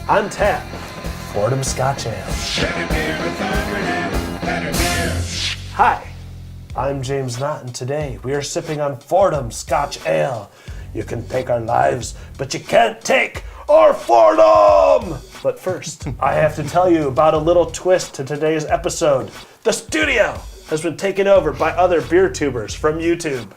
On tap, Fordham Scotch Ale. Hi, I'm James Knott, and today we are sipping on Fordham Scotch Ale. You can take our lives, but you can't take our Fordham! But first, I have to tell you about a little twist to today's episode. The studio has been taken over by other Beertubers from YouTube.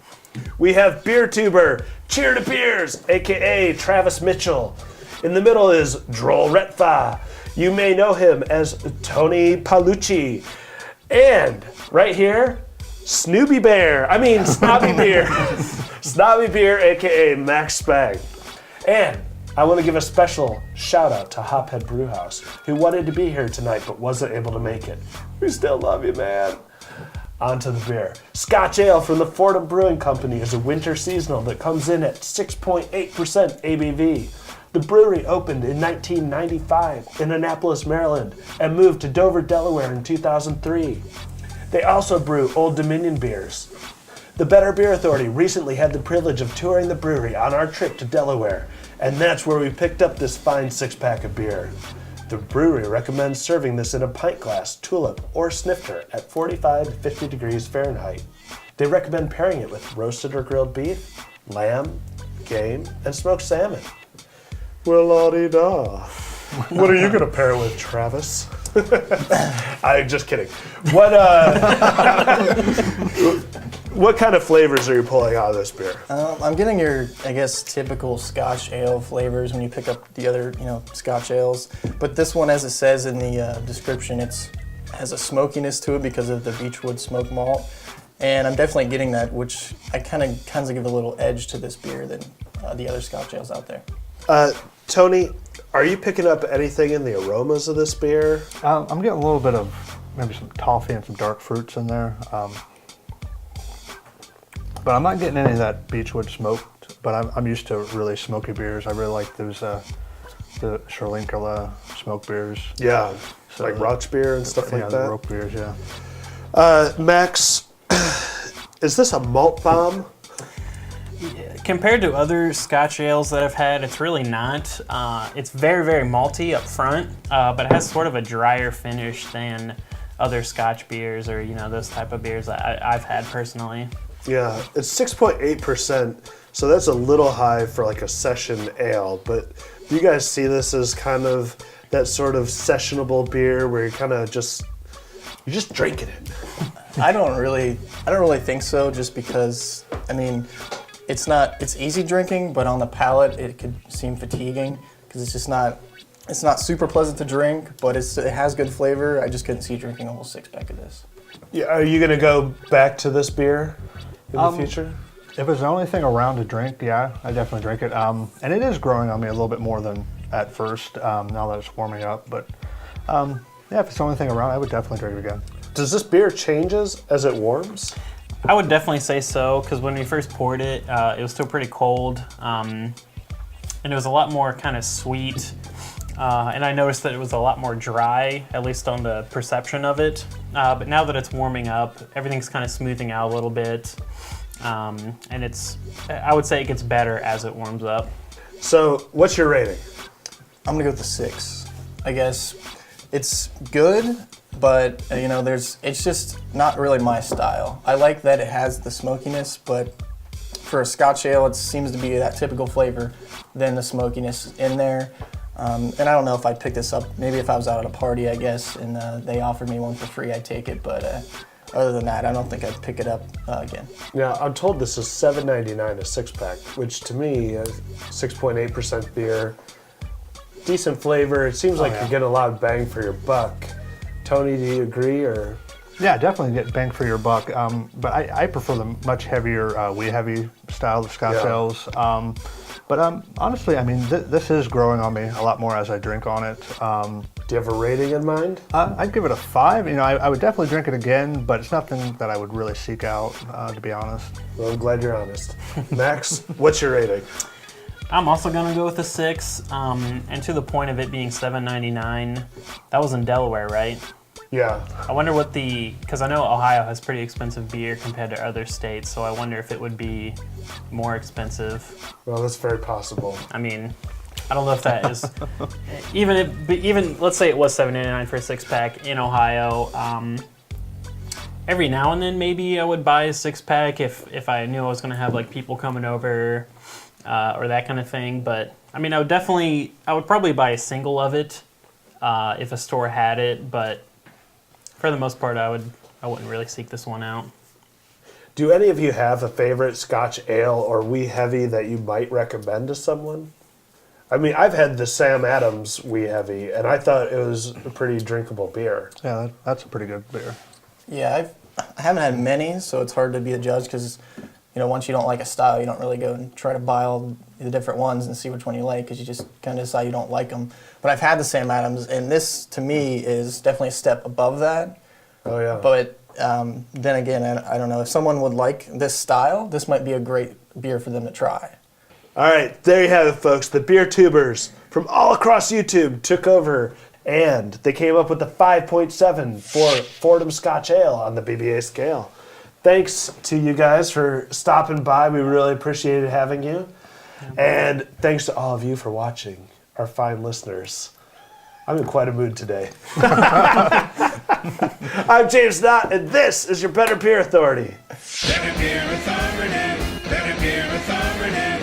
We have Beertuber CheertoBeers, aka Travis Mitchell. In the middle is drolretfa. You may know him as Tony Paolucci. And right here, snobbybeer, snobbybeer, aka Max Spang. And I want to give a special shout out to hophedbrewhaus, who wanted to be here tonight but wasn't able to make it. We still love you, man. On to the beer. Scotch Ale from the Fordham Brewing Company is a winter seasonal that comes in at 6.8% ABV. The brewery opened in 1995 in Annapolis, Maryland, and moved to Dover, Delaware in 2003. They also brew Old Dominion beers. The Better Beer Authority recently had the privilege of touring the brewery on our trip to Delaware, and that's where we picked up this fine six-pack of beer. The brewery recommends serving this in a pint glass, tulip, or snifter at 45 to 50 degrees Fahrenheit. They recommend pairing it with roasted or grilled beef, lamb, game, and smoked salmon. Well, la-di-da. What are you going to pair it with, Travis? I'm just kidding. What kind of flavors are you pulling out of this beer? I'm getting your, I guess, typical Scotch ale flavors when you pick up the other, Scotch ales. But this one, as it says in the description, it has a smokiness to it because of the beechwood smoke malt. And I'm definitely getting that, which I kind of give a little edge to this beer than the other Scotch ales out there. Tony, are you picking up anything in the aromas of this beer? I'm getting a little bit of maybe some toffee and some dark fruits in there. But I'm not getting any of that beechwood smoked, but I'm used to really smoky beers. I really like those, the Schorlenkala smoked beers. Yeah, So like Rauch beer and stuff like the that? Roach beers, yeah. Max, is this a malt bomb? Compared to other Scotch ales that I've had, it's really not. It's very, very malty up front, but it has sort of a drier finish than other Scotch beers or, those type of beers that I've had personally. Yeah, it's 6.8%, so that's a little high for like a session ale, but do you guys see this as kind of that sort of sessionable beer where you're just drinking it? I don't really think so, just because, it's easy drinking, but on the palate it could seem fatiguing because it's not super pleasant to drink, but it has good flavor. I just couldn't see drinking a whole six-pack of this. Yeah, are you gonna go back to this beer in the future? If it's the only thing around to drink, yeah, I definitely drink it. And it is growing on me a little bit more than at first, now that it's warming up. But if it's the only thing around, I would definitely drink it again. Does this beer changes as it warms? I would definitely say so, because when we first poured it, it was still pretty cold, and it was a lot more kind of sweet, and I noticed that it was a lot more dry, at least on the perception of it. But now that it's warming up, everything's kind of smoothing out a little bit, and I would say it gets better as it warms up. So, what's your rating? I'm gonna go with the 6. I guess it's good, but it's just not really my style. I like that it has the smokiness, but for a Scotch ale, it seems to be that typical flavor, then the smokiness in there. And I don't know if I'd pick this up. Maybe if I was out at a party, I guess, and they offered me one for free, I'd take it. But other than that, I don't think I'd pick it up again. Yeah, I'm told this is $7.99 a six-pack, which to me, 6.8% beer, decent flavor. It seems like you get a lot of bang for your buck. Tony, do you agree, or? Yeah, definitely get bang for your buck. But I prefer the much heavier, wee-heavy style of Scotch ales. But honestly, this is growing on me a lot more as I drink on it. Do you have a rating in mind? I'd give it a 5. I would definitely drink it again, but it's nothing that I would really seek out, to be honest. Well, I'm glad you're honest. Max, what's your rating? I'm also gonna go with a 6, and to the point of it being $7.99, that was in Delaware, right? Yeah. I wonder what because I know Ohio has pretty expensive beer compared to other states, so I wonder if it would be more expensive. Well, that's very possible. I don't know if that is even let's say it was $7.99 for a 6-pack in Ohio. Every now and then maybe I would buy a 6-pack if I knew I was going to have like people coming over or that kind of thing. But I mean, I would probably buy a single of it if a store had it. But for the most part, I wouldn't really seek this one out. Do any of you have a favorite Scotch ale or wee heavy that you might recommend to someone? I mean, I've had the Sam Adams wee heavy, and I thought it was a pretty drinkable beer. Yeah, that's a pretty good beer. Yeah, I haven't had many, so it's hard to be a judge because, once you don't like a style, you don't really go and try to buy all the different ones and see which one you like because you just kind of decide you don't like them. But I've had the Sam Adams, and this, to me, is definitely a step above that. Oh, yeah. But then again, I don't know. If someone would like this style, this might be a great beer for them to try. All right, there you have it, folks. The Beertubers from all across YouTube took over, and they came up with the 5.7 for Fordham Scotch Ale on the BBA scale. Thanks to you guys for stopping by. We really appreciated having you. And thanks to all of you for watching, our fine listeners. I'm in quite a mood today. I'm James Knott, and this is your Better Beer Authority. Better Beer Authority, Better Beer Authority.